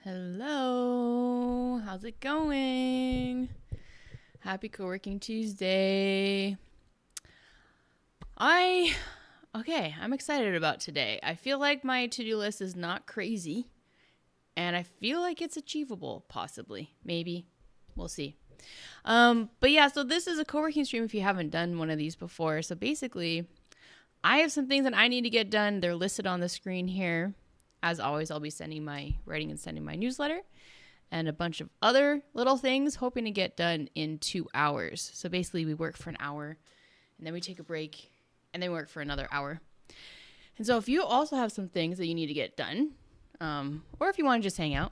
Hello, how's it going? Happy Co-working Tuesday. I'm excited about today. I feel like my to-do list is not crazy, and I feel like it's achievable, possibly, maybe. We'll see. But yeah, so this is a co-working stream if you haven't done one of these before. So basically, I have some things that I need to get done. They're listed on the screen here. As always, I'll be writing and sending my newsletter and a bunch of other little things, hoping to get done in 2 hours. So basically, we work for an hour, and then we take a break, and then work for another hour. And so if you also have some things that you need to get done, or if you want to just hang out,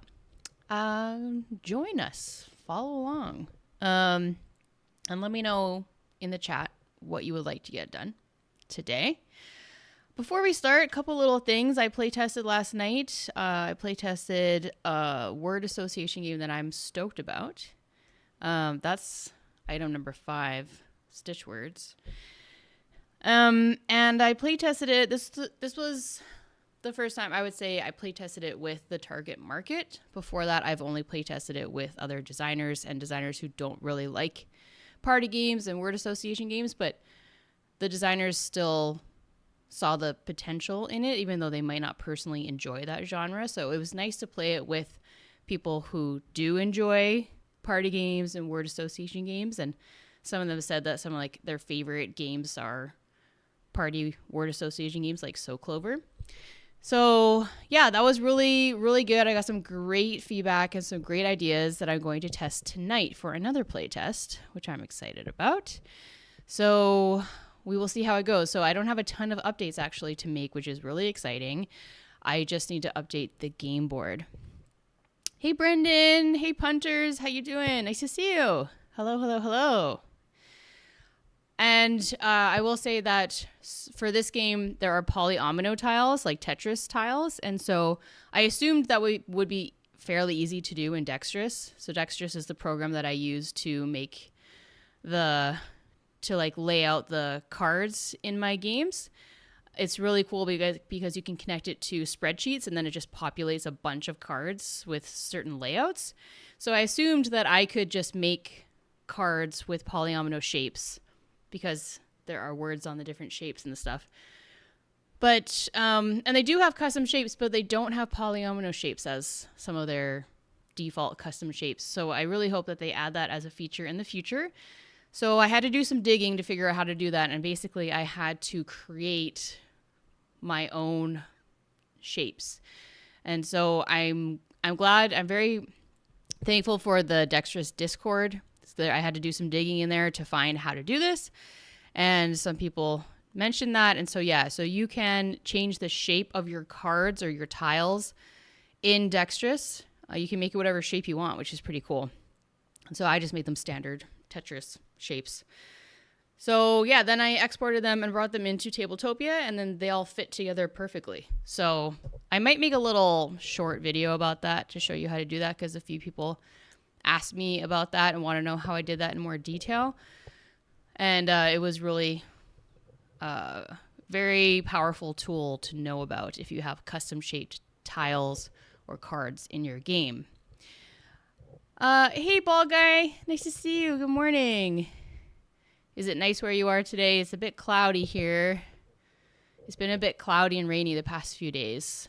join us, follow along, and let me know in the chat what you would like to get done today. Before we start, a couple little things I play tested last night. I play tested a word association game that I'm stoked about. That's item number 5, stitch words. And I play tested it. This was the first time I would say I play tested it with the target market. Before that, I've only play tested it with other designers and designers who don't really like party games and word association games, but the designers still saw the potential in it, even though they might not personally enjoy that genre. So it was nice to play it with people who do enjoy party games and word association games. And some of them said that some of like their favorite games are party word association games like So Clover. So yeah, that was really, really good. I got some great feedback and some great ideas that I'm going to test tonight for another play test, which I'm excited about. So we will see how it goes. So I don't have a ton of updates actually to make, which is really exciting. I just need to update the game board. Hey, Brendan. Hey, punters. How you doing? Nice to see you. Hello, hello, hello. And I will say that for this game, there are polyomino tiles, like Tetris tiles. And so I assumed that would be fairly easy to do in Dexterous. So Dexterous is the program that I use to make to lay out the cards in my games. It's really cool because you can connect it to spreadsheets and then it just populates a bunch of cards with certain layouts. So I assumed that I could just make cards with polyomino shapes because there are words on the different shapes and the stuff. But, and they do have custom shapes, but they don't have polyomino shapes as some of their default custom shapes. So I really hope that they add that as a feature in the future. So I had to do some digging to figure out how to do that. And basically I had to create my own shapes. And so I'm glad, I'm very thankful for the Dexterous Discord. So I had to do some digging in there to find how to do this. And some people mentioned that. And so, yeah, so you can change the shape of your cards or your tiles in Dexterous. You can make it whatever shape you want, which is pretty cool. And so I just made them standard Tetris shapes. So yeah, then I exported them and brought them into Tabletopia, and then they all fit together perfectly. So I might make a little short video about that to show you how to do that, because a few people asked me about that and want to know how I did that in more detail. And it was really very powerful tool to know about if you have custom shaped tiles or cards in your game. Hey, ball guy. Nice to see you. Good morning. Is it nice where you are today? It's a bit cloudy here. It's been a bit cloudy and rainy the past few days.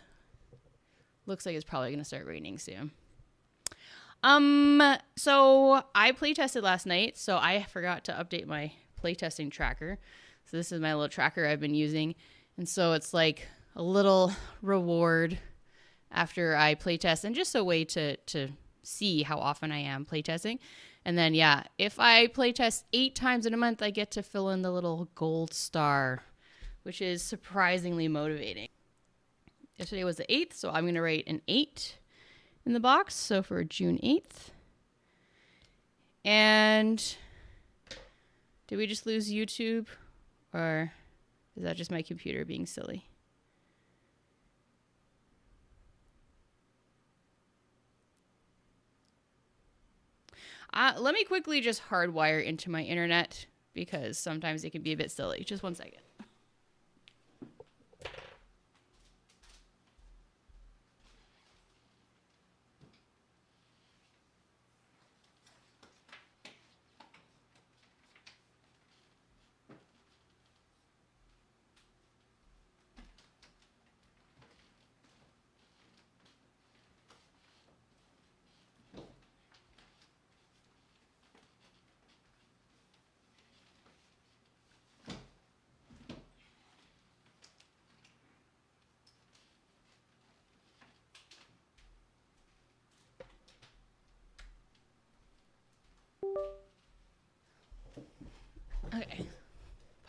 Looks like it's probably going to start raining soon. So I play tested last night, so I forgot to update my playtesting tracker. So this is my little tracker I've been using. And so it's like a little reward after I playtest, and just a way to see how often I am playtesting. And then, yeah, if I playtest 8 times in a month, I get to fill in the little gold star, which is surprisingly motivating. Yesterday was the 8th, so I'm going to write an 8 in the box. So for June 8th. And did we just lose YouTube? Or is that just my computer being silly? Let me quickly just hardwire into my internet, because sometimes it can be a bit silly. Just 1 second.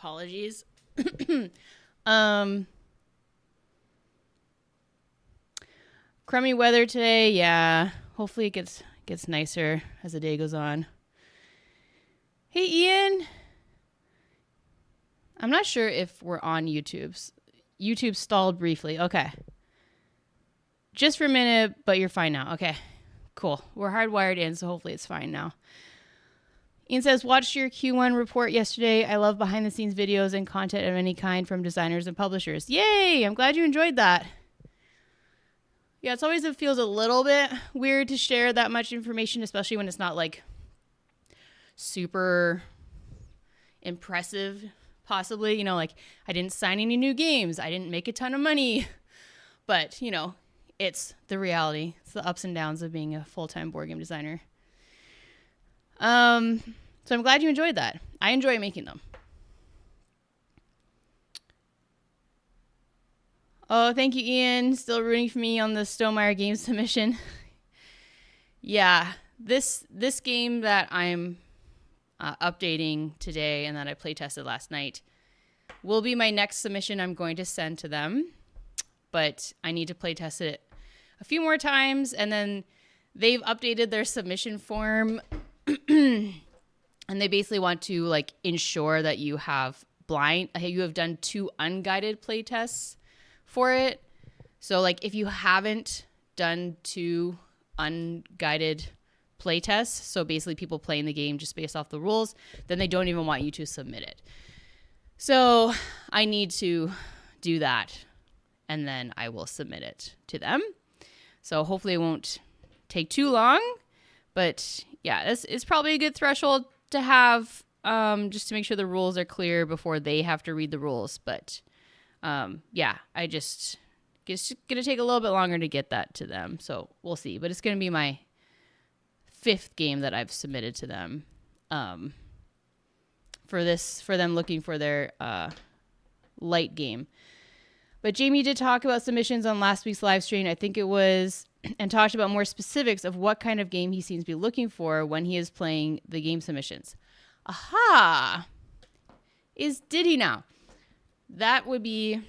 Apologies. Crummy weather today. Yeah. Hopefully it gets nicer as the day goes on. Hey, Ian. I'm not sure if we're on YouTube. YouTube stalled briefly. Okay. Just for a minute, but you're fine now. Okay. Cool. We're hardwired in, so hopefully it's fine now. Ian says, watched your Q1 report yesterday. I love behind the scenes videos and content of any kind from designers and publishers. Yay! I'm glad you enjoyed that. Yeah, it feels a little bit weird to share that much information, especially when it's not like super impressive, possibly. You know, like I didn't sign any new games. I didn't make a ton of money. But, you know, it's the reality. It's the ups and downs of being a full-time board game designer. So I'm glad you enjoyed that. I enjoy making them. Oh, thank you, Ian. Still rooting for me on the Stonemaier game submission. Yeah, this game that I'm updating today and that I play tested last night will be my next submission I'm going to send to them. But I need to play test it a few more times, and then they've updated their submission form. And they basically want to like ensure that you have done 2 unguided play tests for it. So like if you haven't done 2 unguided play tests, so basically people playing the game just based off the rules, then they don't even want you to submit it. So I need to do that, and then I will submit it to them. So hopefully it won't take too long, but yeah, it's probably a good threshold to have, just to make sure the rules are clear before they have to read the rules. But yeah, it's going to take a little bit longer to get that to them. So we'll see. But it's going to be my 5th game that I've submitted to them for them looking for their light game. But Jamie did talk about submissions on last week's live stream, I think it was, and talked about more specifics of what kind of game he seems to be looking for when he is playing the game submissions. Aha! Did he now? That would be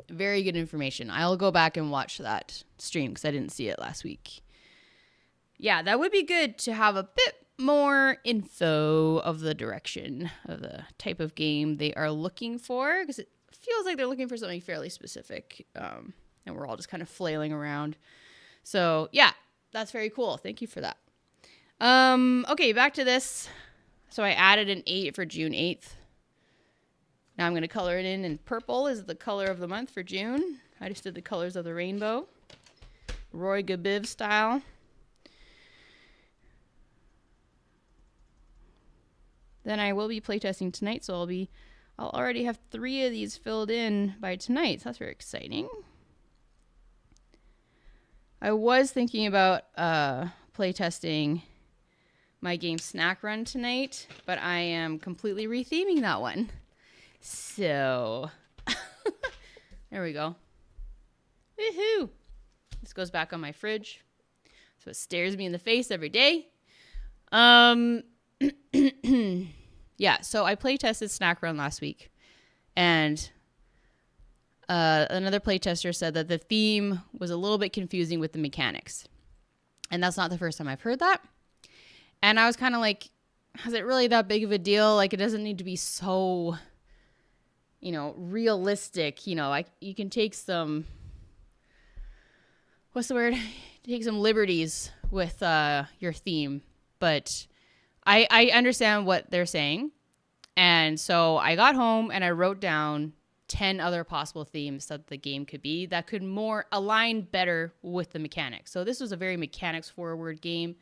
very good information. I'll go back and watch that stream because I didn't see it last week. Yeah, that would be good to have a bit more info of the direction of the type of game they are looking for, because it feels like they're looking for something fairly specific, and we're all just kind of flailing around. So yeah, that's very cool. Thank you for that. Okay, back to this. So I added an 8 for June 8th. Now I'm going to color it in, and purple is the color of the month for June. I just did the colors of the rainbow, Roy Gabiv style. Then I will be playtesting tonight, so I'll already have 3 of these filled in by tonight. So that's very exciting. I was thinking about playtesting my game Snack Run tonight, but I am completely retheming that one. So there we go. Woohoo! This goes back on my fridge, so it stares me in the face every day. Yeah, so I playtested Snack Run last week, and another playtester said that the theme was a little bit confusing with the mechanics. And that's not the first time I've heard that. And I was kind of like, is it really that big of a deal? Like, it doesn't need to be so, realistic. You can take some, what's the word? Take some liberties with your theme. But I understand what they're saying. And so I got home and I wrote down 10 other possible themes that the game could be that could more align better with the mechanics. So this was a very mechanics forward game.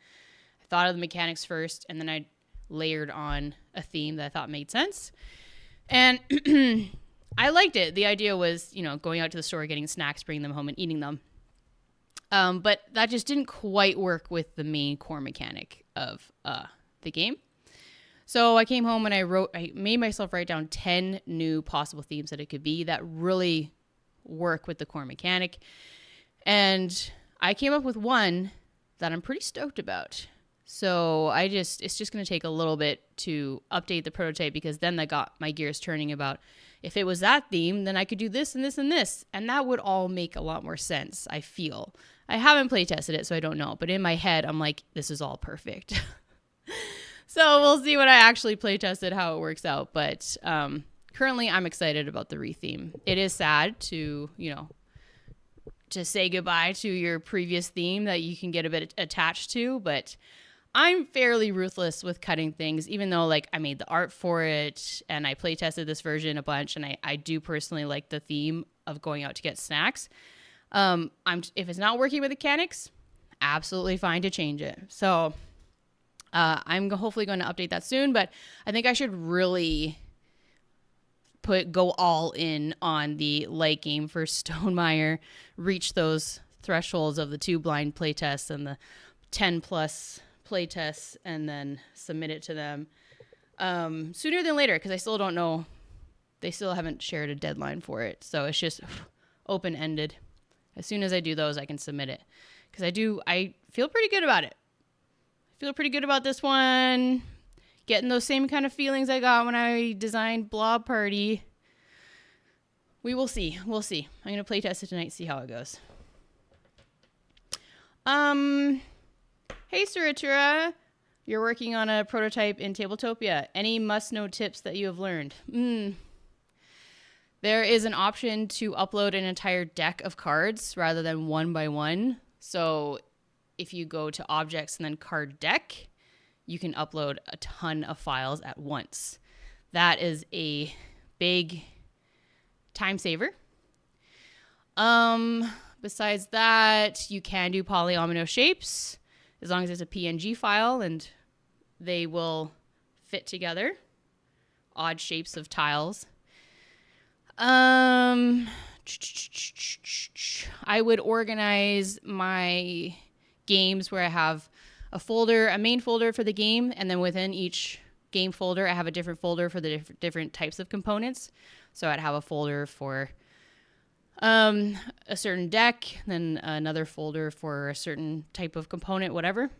I thought of the mechanics first, and then I layered on a theme that I thought made sense. And I liked it. The idea was, going out to the store, getting snacks, bringing them home and eating them. But that just didn't quite work with the main core mechanic of the game. So I came home and I made myself write down 10 new possible themes that it could be that really work with the core mechanic. And I came up with one that I'm pretty stoked about. So it's just going to take a little bit to update the prototype, because then that got my gears turning about, if it was that theme, then I could do this and this and this. And that would all make a lot more sense, I feel. I haven't play tested it, so I don't know. But in my head, I'm like, this is all perfect. So we'll see when I actually play tested how it works out. But currently, I'm excited about the retheme. It is sad to, to say goodbye to your previous theme that you can get a bit attached to, but I'm fairly ruthless with cutting things, even though like I made the art for it and I play tested this version a bunch, and I do personally like the theme of going out to get snacks. If it's not working with mechanics, absolutely fine to change it. So I'm hopefully going to update that soon, but I think I should really go all in on the light game for Stonemaier, reach those thresholds of the 2 blind playtests and the 10 plus playtests, and then submit it to them sooner than later, because I still don't know. They still haven't shared a deadline for it. So it's just open-ended. As soon as I do those, I can submit it, because I feel pretty good about it. I feel pretty good about this one. Getting those same kind of feelings I got when I designed Blob Party. We will see. We'll see. I'm going to play test it tonight, see how it goes. Hey, Suratura. You're working on a prototype in Tabletopia. Any must-know tips that you have learned? There is an option to upload an entire deck of cards rather than one by one. So if you go to Objects and then Card Deck, you can upload a ton of files at once. That is a big time saver. Besides that, you can do polyomino shapes as long as it's a PNG file, and they will fit together. Odd shapes of tiles. I would organize my games where I have a main folder for the game, and then within each game folder, I have a different folder for the different types of components. So I'd have a folder for a certain deck, then another folder for a certain type of component, whatever.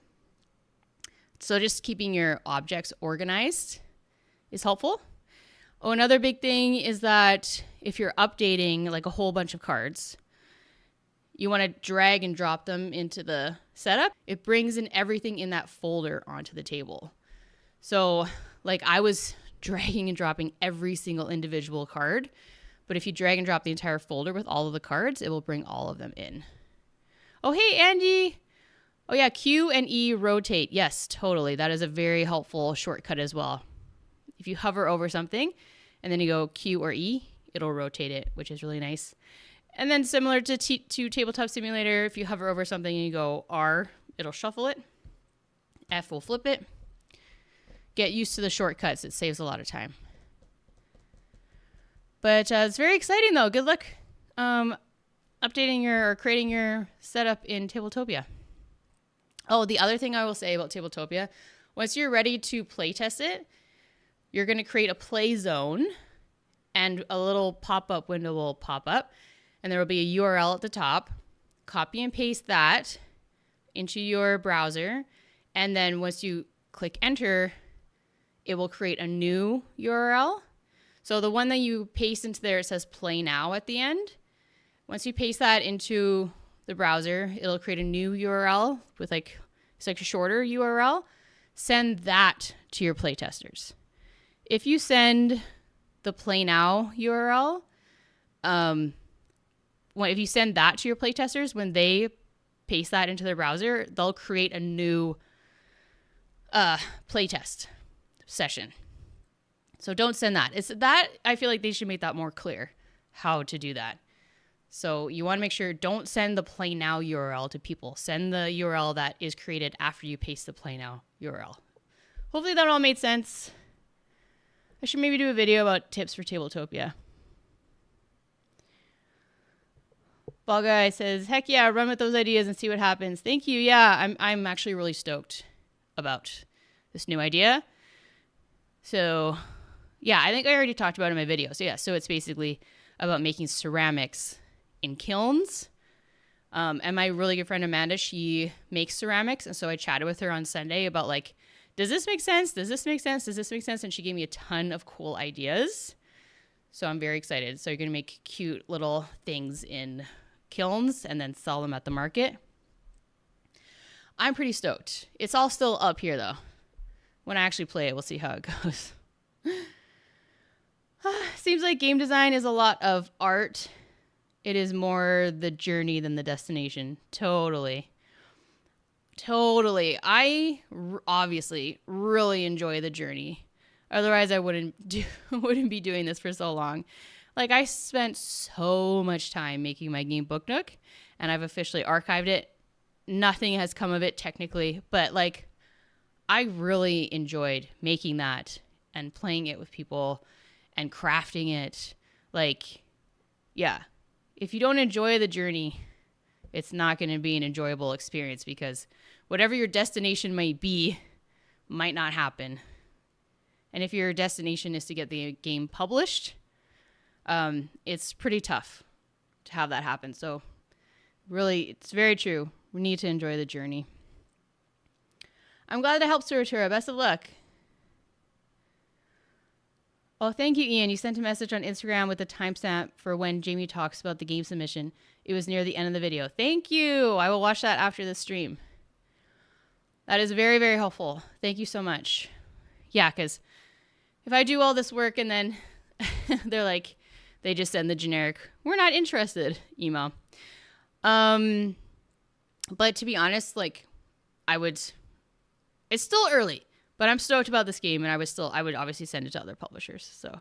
So just keeping your objects organized is helpful. Oh, another big thing is that if you're updating like a whole bunch of cards, you want to drag and drop them into the setup. It brings in everything in that folder onto the table. So like I was dragging and dropping every single individual card, but if you drag and drop the entire folder with all of the cards, it will bring all of them in. Oh, hey, Andy. Oh yeah, Q and E rotate. Yes, totally. That is a very helpful shortcut as well. If you hover over something and then you go Q or E, it'll rotate it, which is really nice. And then similar to Tabletop Simulator, if you hover over something and you go R, it'll shuffle it. F will flip it. Get used to the shortcuts. It saves a lot of time. But it's very exciting, though. Good luck updating or creating your setup in Tabletopia. Oh, the other thing I will say about Tabletopia, once you're ready to play test it, you're going to create a play zone, and a little pop-up window will pop up, and there will be a URL at the top. Copy and paste that into your browser, and then once you click enter, it will create a new URL. So the one that you paste into there, it says play now at the end. Once you paste that into the browser, it'll create a new URL with it's like a shorter URL. Send that to your playtesters. If you send the play now URL, if you send that to your playtesters, when they paste that into their browser, they'll create a new playtest session. So don't send that. I feel like they should make that more clear how to do that. So you want to make sure, don't send the play now URL to people. Send the URL that is created after you paste the play now URL. Hopefully that all made sense. I should maybe do a video about tips for Tabletopia. Ball Guy says, heck yeah, run with those ideas and see what happens. Thank you. Yeah, I'm actually really stoked about this new idea. So yeah, I think I already talked about it in my video. So yeah, so it's basically about making ceramics in kilns And my really good friend Amanda, she makes ceramics. And so I chatted with her on Sunday about like, does this make sense? Does this make sense? Does this make sense? And she gave me a ton of cool ideas. So I'm very excited. So you're going to make cute little things in kilns and then sell them at the market. I'm pretty stoked. It's all still up here though. When I actually play it, we'll see how it goes. Seems like game design is a lot of art. It is more the journey than the destination. Totally. I obviously really enjoy the journey. Otherwise, I wouldn't be doing this for so long. Like, I spent so much time making my game Book Nook, and I've officially archived it. Nothing has come of it technically, but like, I really enjoyed making that and playing it with people and crafting it. Like, yeah, if you don't enjoy the journey, it's not going to be an enjoyable experience because whatever your destination might be might not happen. And if your destination is to get the game published, it's pretty tough to have that happen. So really, it's very true. We need to enjoy the journey. I'm glad to help Suratura. Best of luck. Oh, thank you, Ian. You sent a message on Instagram with a timestamp for when Jamie talks about the game submission. It was near the end of the video. Thank you. I will watch that after the stream. That is very, very helpful. Thank you so much. Yeah, because if I do all this work and then they're like, they just send the generic, we're not interested email. But to be honest, like it's still early, but I'm stoked about this game and I would obviously send it to other publishers. So,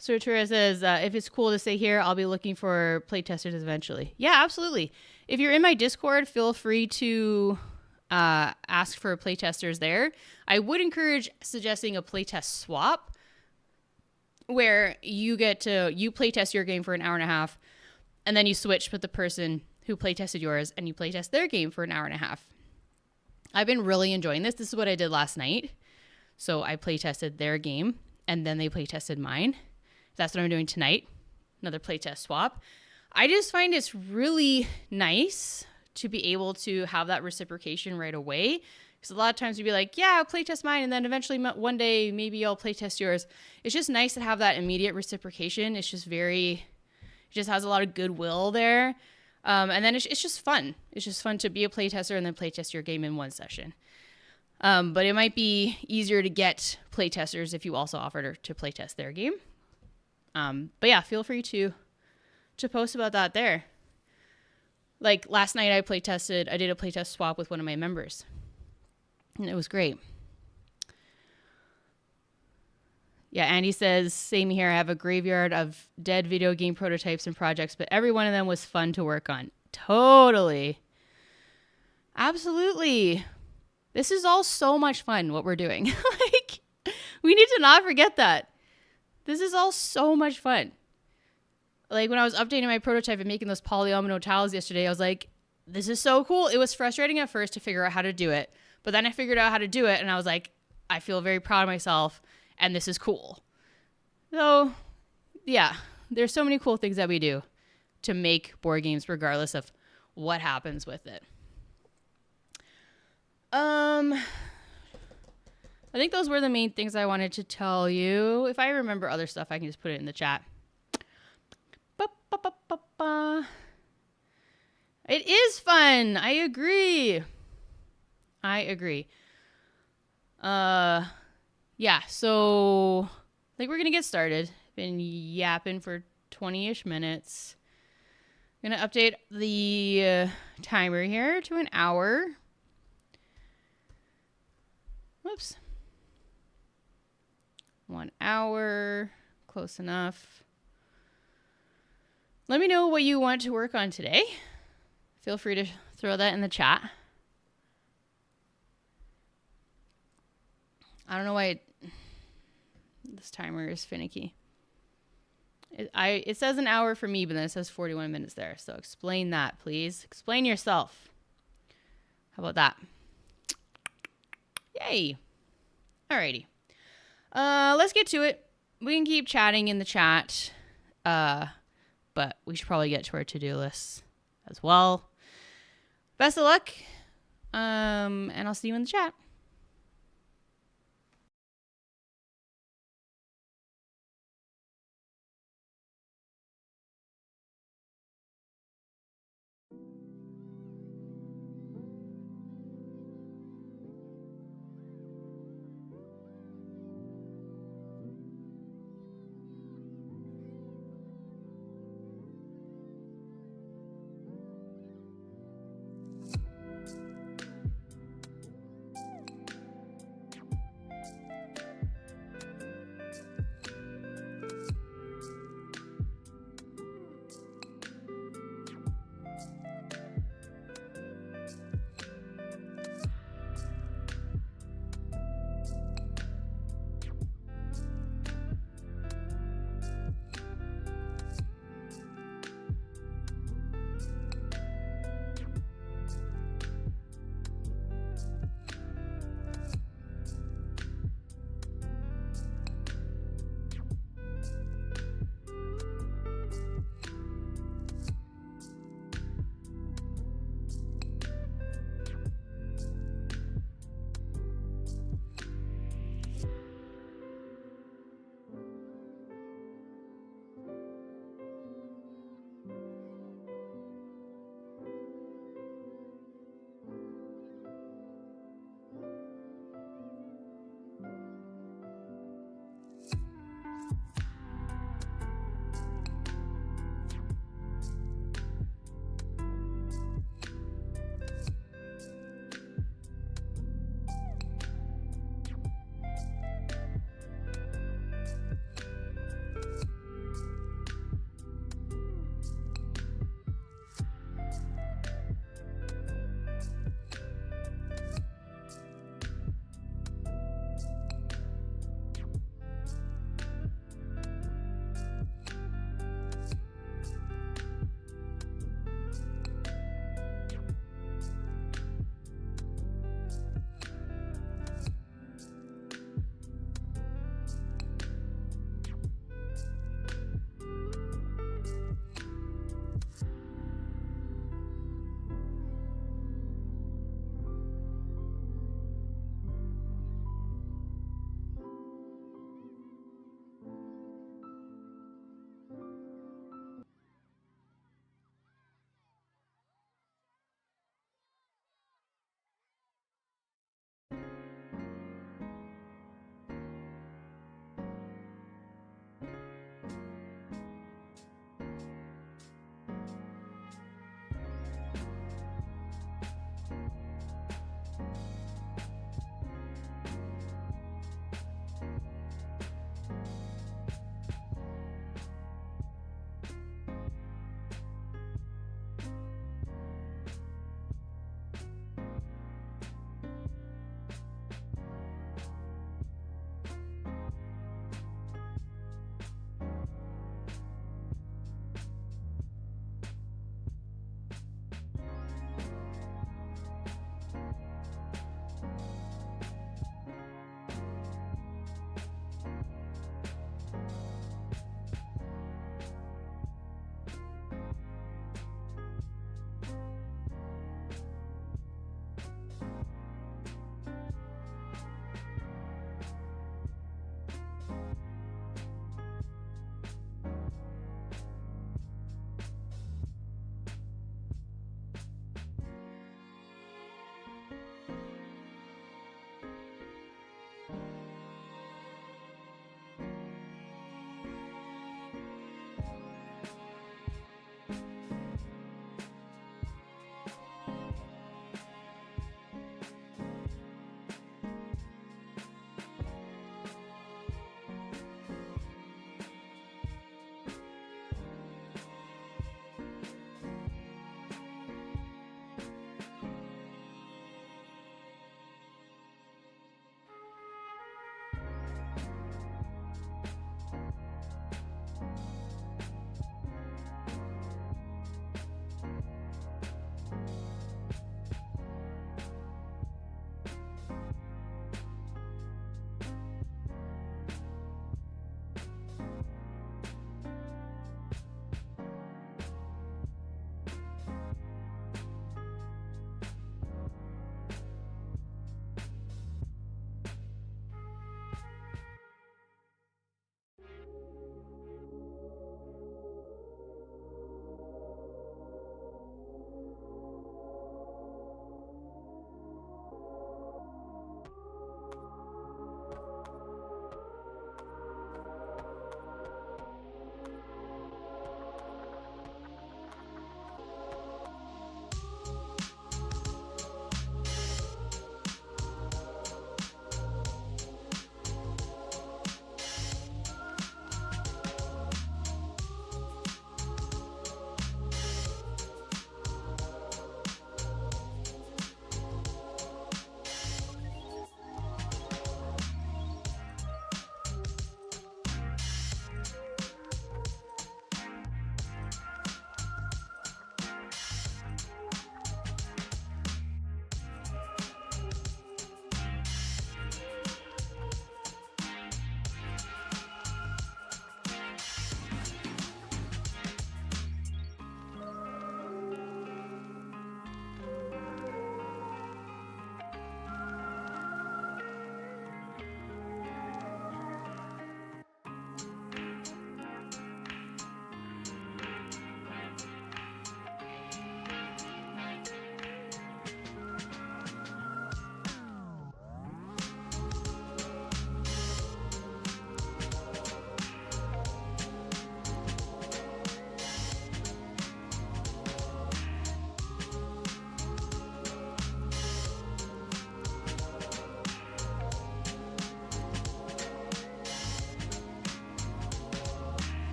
Suratura says, if it's cool to stay here, I'll be looking for playtesters eventually. Yeah, absolutely. If you're in my Discord, feel free to ask for playtesters there. I would encourage suggesting a playtest swap where you playtest your game for an hour and a half and then you switch with the person who playtested yours and you playtest their game for an hour and a half. I've been really enjoying this. This is what I did last night. So I playtested their game and then they playtested mine. That's what I'm doing tonight. Another playtest swap. I just find it's really nice to be able to have that reciprocation right away. Because a lot of times you'd be like, yeah, I'll playtest mine. And then eventually one day, maybe I'll playtest yours. It's just nice to have that immediate reciprocation. It just has a lot of goodwill there. And then it's just fun. It's just fun to be a playtester and then playtest your game in one session. But it might be easier to get playtesters if you also offer to playtest their game. But yeah, feel free to post about that there. Like last night I did a playtest swap with one of my members. And it was great. Yeah, Andy says, same here. I have a graveyard of dead video game prototypes and projects, but every one of them was fun to work on. Totally. Absolutely. This is all so much fun, what we're doing. Like, we need to not forget that. This is all so much fun. Like, when I was updating my prototype and making those polyomino tiles yesterday, I was like, this is so cool. It was frustrating at first to figure out how to do it. But then I figured out how to do it, and I was like, I feel very proud of myself, and this is cool. So, yeah, there's so many cool things that we do to make board games regardless of what happens with it. I think those were the main things I wanted to tell you. If I remember other stuff, I can just put it in the chat. It is fun. I agree. Yeah, so we're gonna get started. Been yapping for 20-ish minutes. I'm gonna update the timer here to an hour. Whoops. 1 hour, close enough. Let me know what you want to work on today. Feel free to throw that in the chat. I don't know why this timer is finicky. It says an hour for me, but then it says 41 minutes there. So explain that, please. Explain yourself. How about that? Yay. Alrighty. Let's get to it. We can keep chatting in the chat. But we should probably get to our to-do lists as well. Best of luck. And I'll see you in the chat.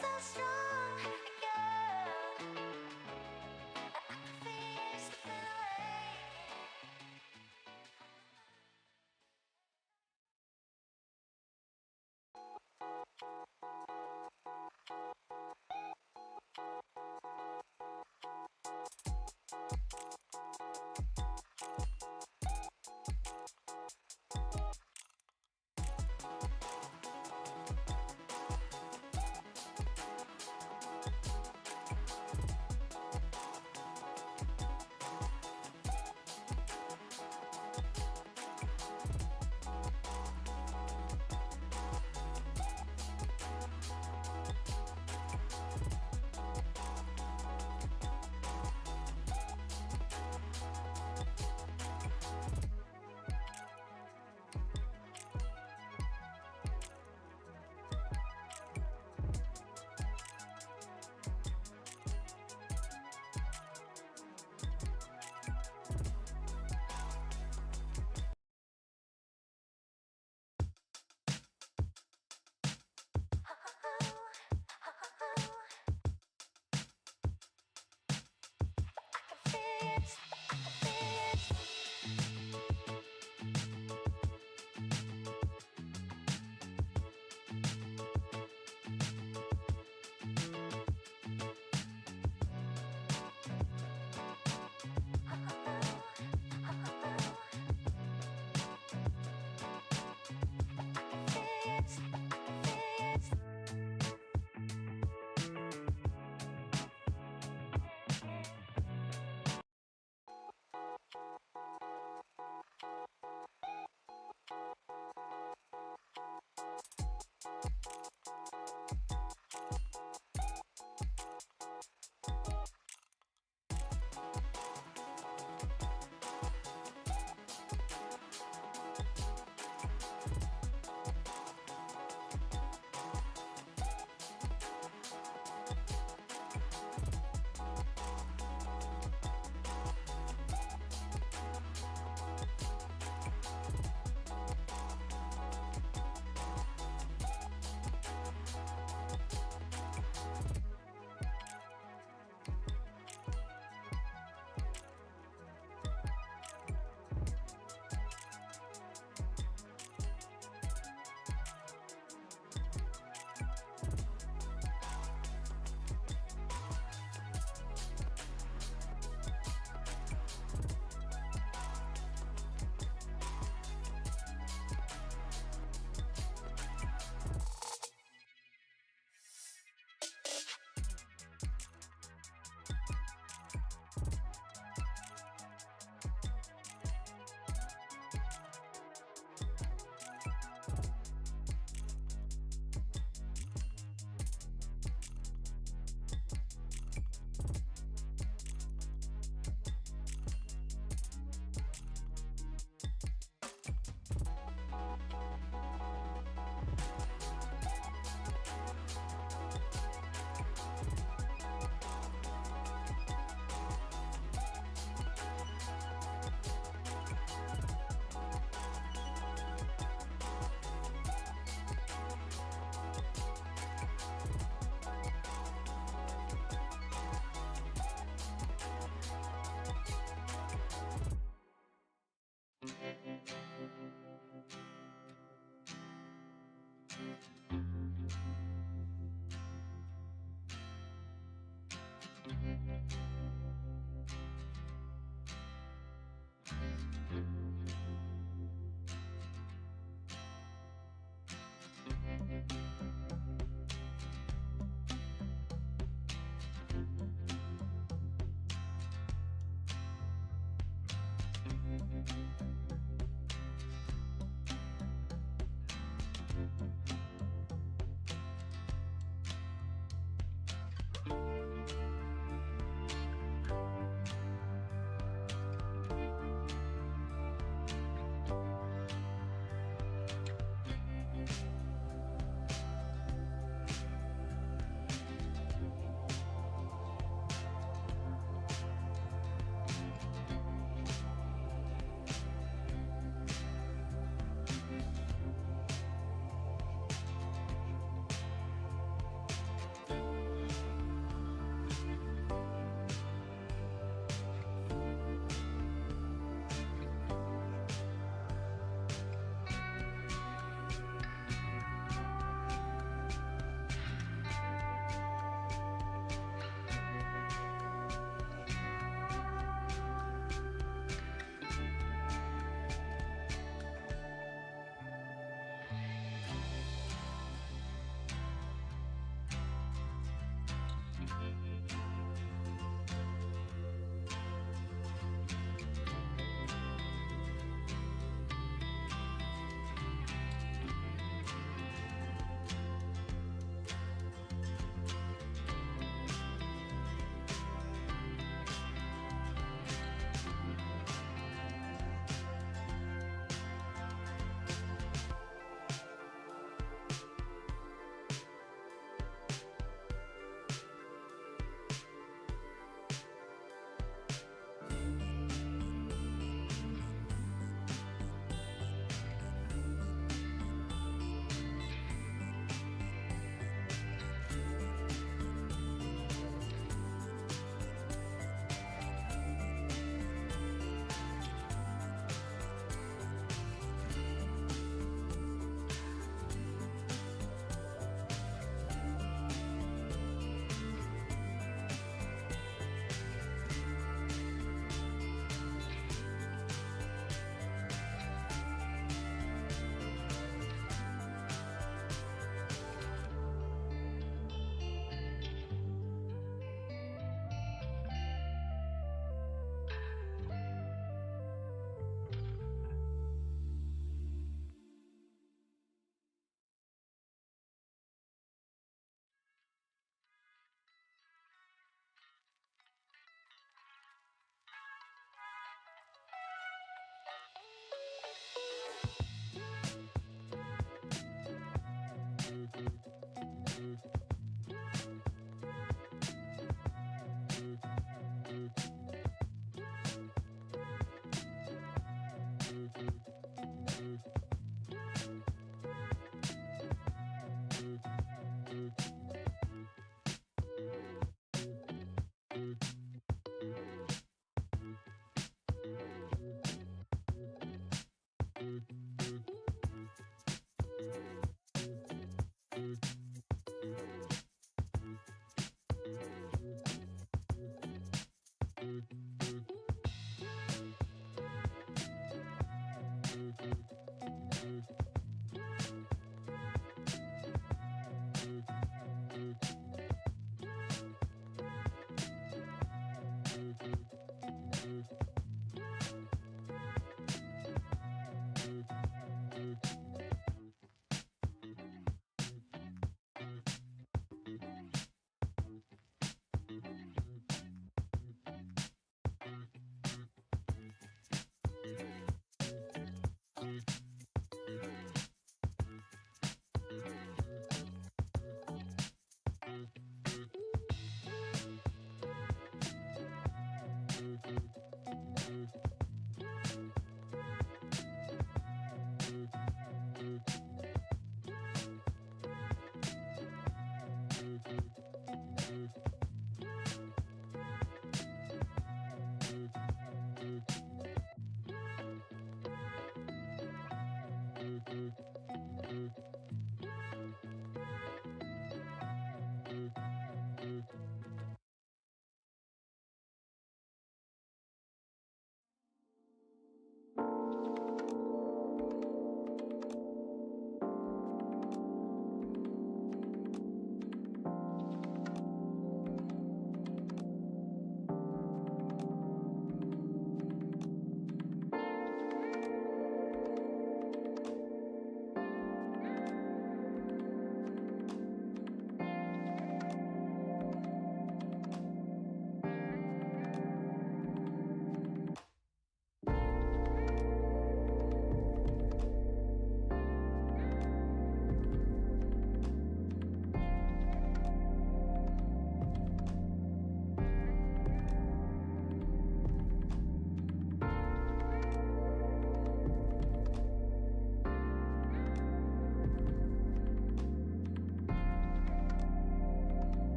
so strong, girl. I can feel slipping away.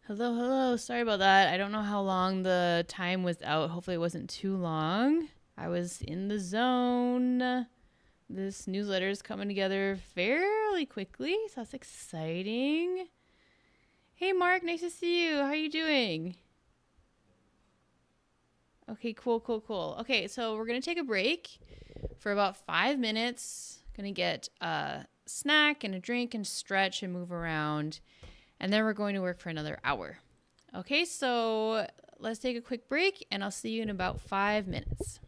Hello, hello. Sorry about that. I don't know how long the time was out. Hopefully, it wasn't too long. I was in the zone. This newsletter is coming together fairly quickly, so that's exciting. Hey, Mark, nice to see you. How are you doing? Okay, cool, cool, cool. Okay, so we're gonna take a break for about 5 minutes. Gonna get a snack and a drink and stretch and move around, and then we're going to work for another hour. Okay, so let's take a quick break, and I'll see you in about 5 minutes.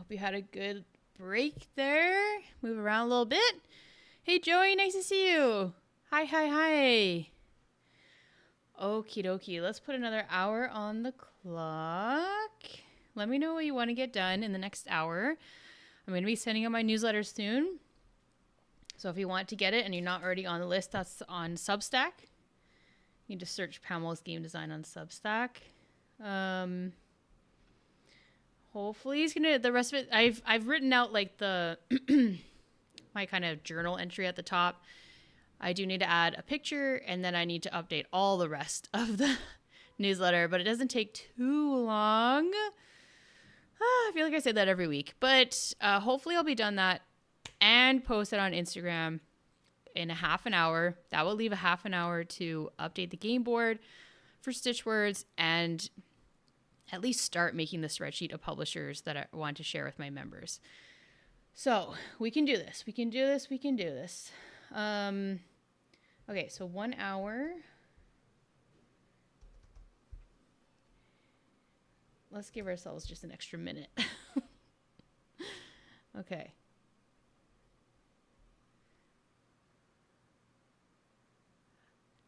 you had a good break there. Move around a little bit. Hey, Joey, nice to see you. Hi, hi, hi. Okie dokie. Let's put another hour on the clock. Let me know what you want to get done in the next hour. I'm going to be sending out my newsletter soon. So if you want to get it and you're not already on the list, that's on Substack. You can just search Pamela's Game Design on Substack. Hopefully he's gonna, the rest of it, I've written out like the my kind of journal entry at the top. I do need to add a picture, and then I need to update all the rest of the newsletter, but it doesn't take too long. I feel like I say that every week, but hopefully I'll be done that and post it on Instagram in a half an hour. That will leave a half an hour to update the game board for Stitch Words and at least start making the spreadsheet of publishers that I want to share with my members. So we can do this. We can do this. We can do this. Okay, so 1 hour. Let's give ourselves just an extra minute. Okay.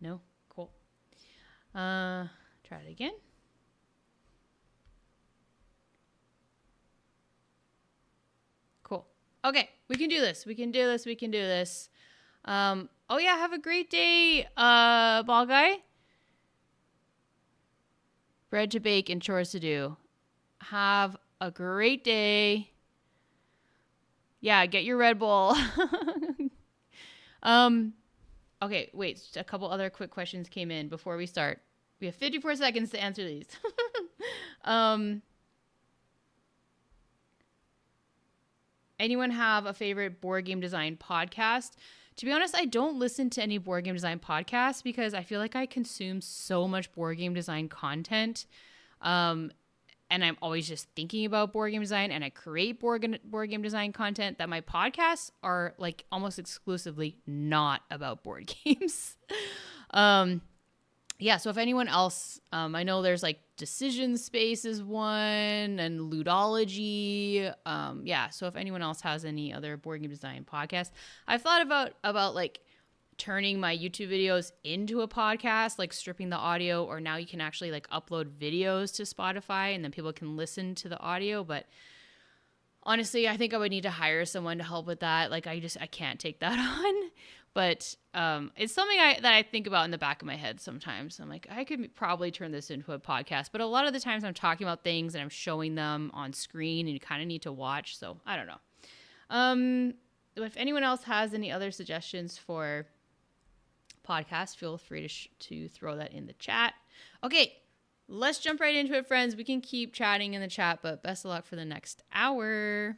No? Cool. Try it again. Cool. Okay, we can do this. We can do this. We can do this. Oh yeah, have a great day, ball guy. Bread to bake and chores to do. Have a great day. Yeah, get your Red Bull. Okay, wait, a couple other quick questions came in before we start. We have 54 seconds to answer these. Anyone have a favorite board game design podcast? To be honest, I don't listen to any board game design podcasts because I feel like I consume so much board game design content. And I'm always just thinking about board game design, and I create board game design content that my podcasts are like almost exclusively not about board games. Yeah, so if anyone else, I know there's like Decision Space is one and Ludology. Yeah, so if anyone else has any other board game design podcasts, I've thought about like turning my YouTube videos into a podcast, like stripping the audio, or now you can actually like upload videos to Spotify and then people can listen to the audio. But honestly, I think I would need to hire someone to help with that. Like I can't take that on. But it's something that I think about in the back of my head sometimes. I'm like, I could probably turn this into a podcast. But a lot of the times I'm talking about things and I'm showing them on screen and you kind of need to watch. So I don't know. If anyone else has any other suggestions for podcasts, feel free to throw that in the chat. Okay, let's jump right into it, friends. We can keep chatting in the chat, but best of luck for the next hour.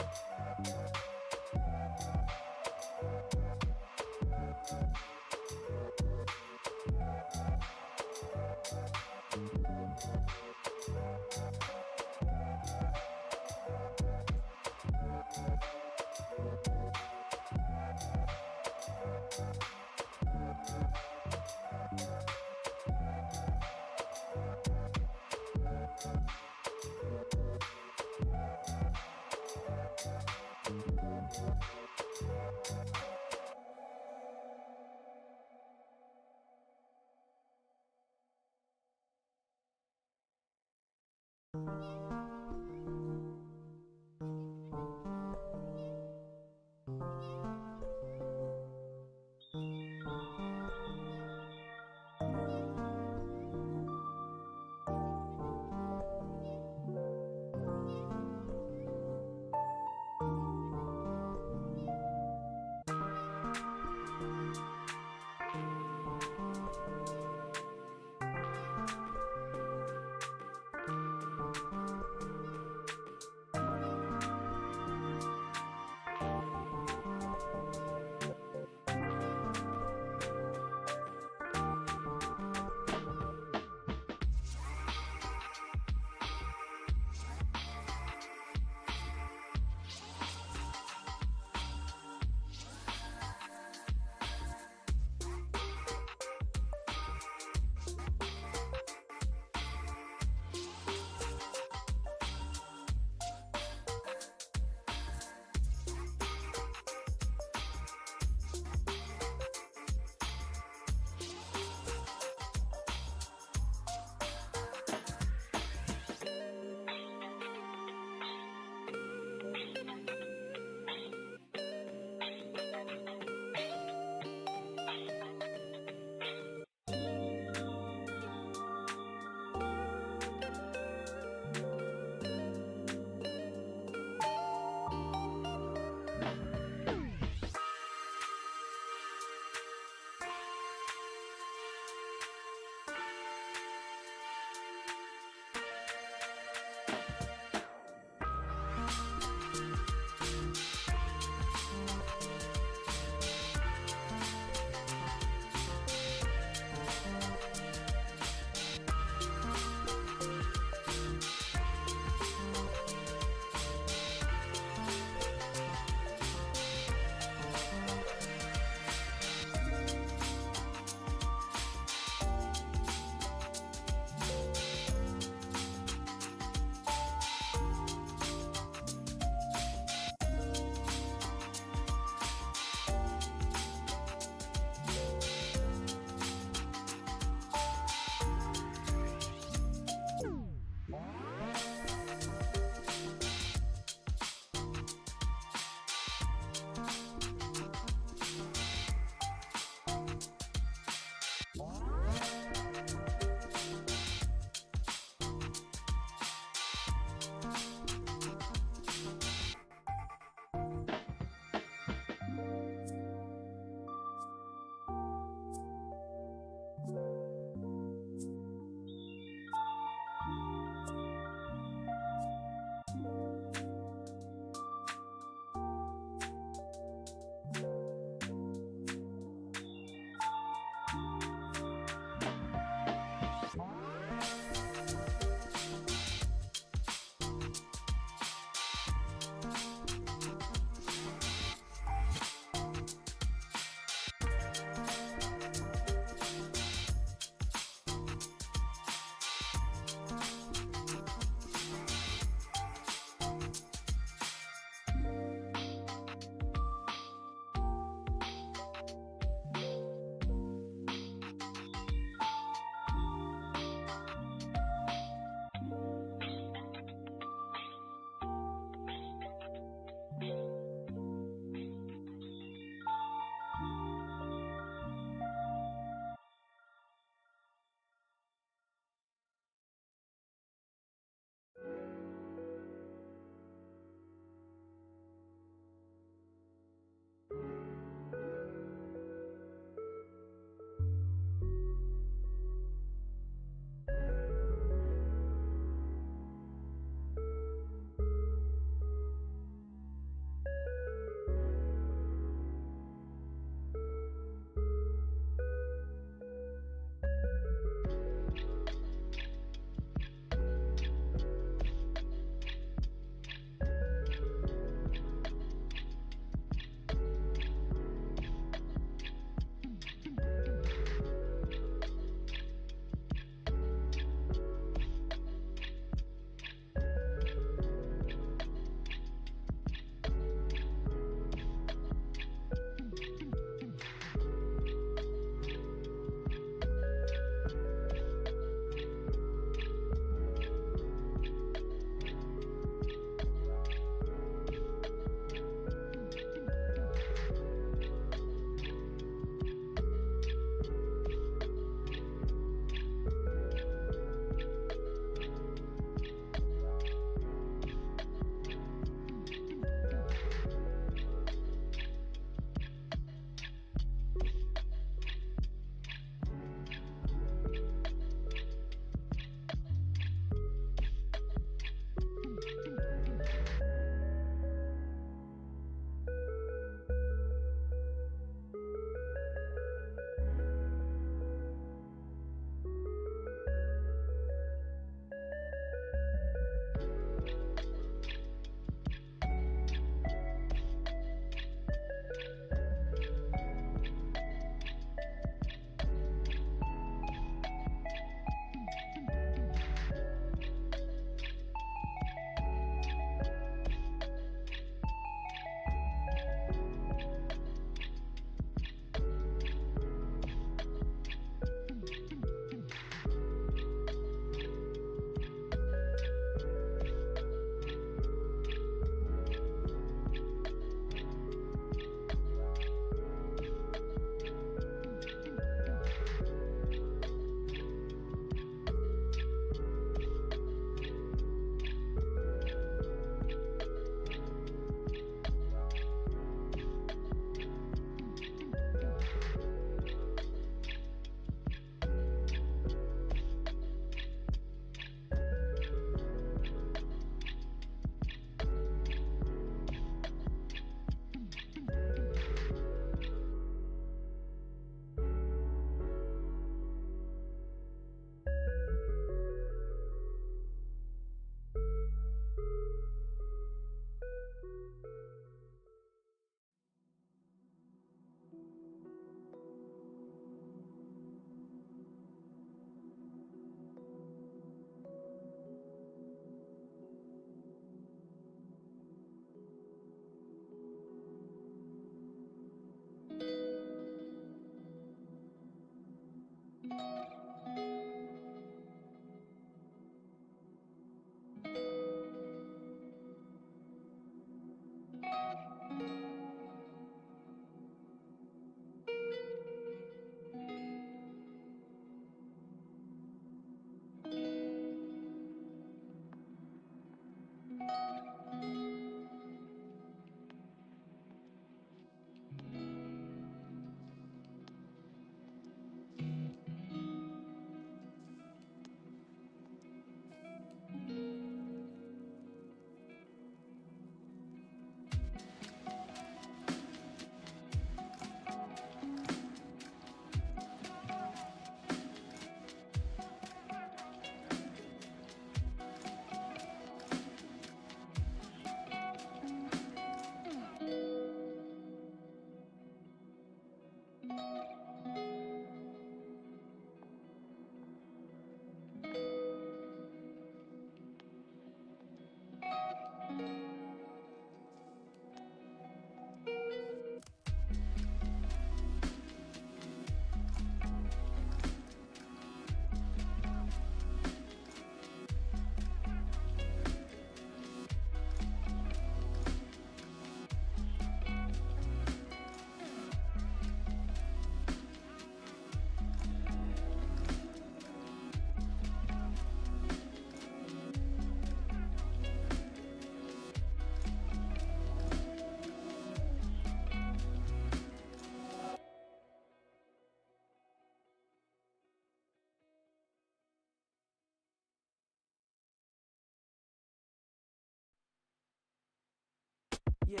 Yeah.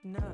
No.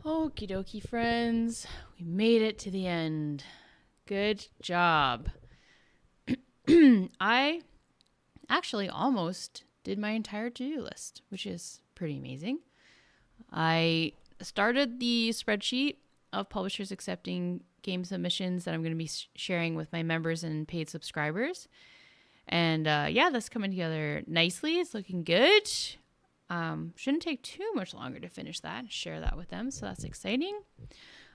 Okie dokie, friends. We made it to the end. Good job. I actually almost did my entire to-do list, which is pretty amazing. I started the spreadsheet of publishers accepting game submissions that I'm going to be sharing with my members and paid subscribers. And yeah, that's coming together nicely. It's looking good. Shouldn't take too much longer to finish that and share that with them. So that's exciting.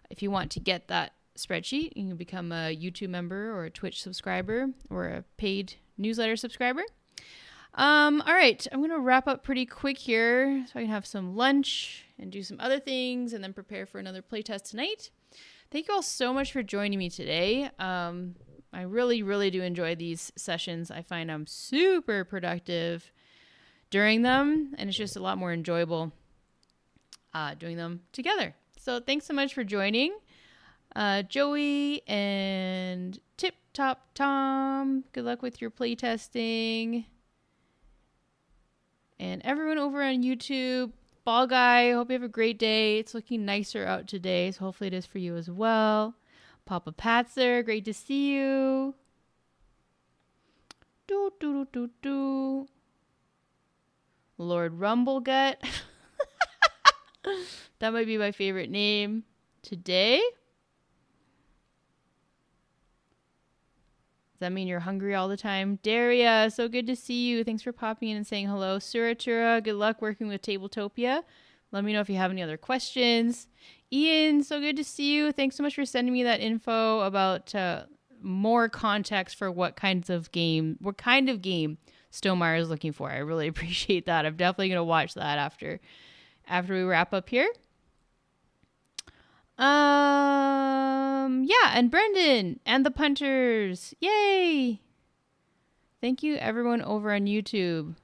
If you want to get that spreadsheet, you can become a YouTube member or a Twitch subscriber or a paid newsletter subscriber. All right, I'm going to wrap up pretty quick here so I can have some lunch and do some other things and then prepare for another playtest tonight. Thank you all so much for joining me today. I really, really do enjoy these sessions. I find I'm super productive during them, and it's just a lot more enjoyable doing them together. So thanks so much for joining. Joey and Tip Top Tom, good luck with your playtesting. And everyone over on YouTube, Ball Guy, hope you have a great day. It's looking nicer out today, so hopefully it is for you as well. Papa Patzer, great to see you. Lord Rumblegut. That might be my favorite name today. Does that mean you're hungry all the time? Daria, so good to see you. Thanks for popping in and saying hello. Suratura, good luck working with Tabletopia. Let me know if you have any other questions. Ian, so good to see you. Thanks so much for sending me that info about more context for what kind of game Stonemaier is looking for. I really appreciate that. I'm definitely going to watch that after we wrap up here. Yeah, and Brendan and the Punters. Yay! Thank you everyone over on YouTube.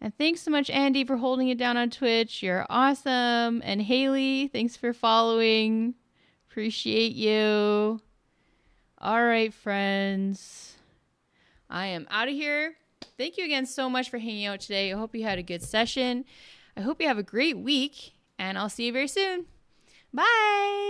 And thanks so much, Andy, for holding it down on Twitch. You're awesome. And Haley, thanks for following. Appreciate you. All right, friends. I am out of here. Thank you again so much for hanging out today. I hope you had a good session. I hope you have a great week, and I'll see you very soon. Bye.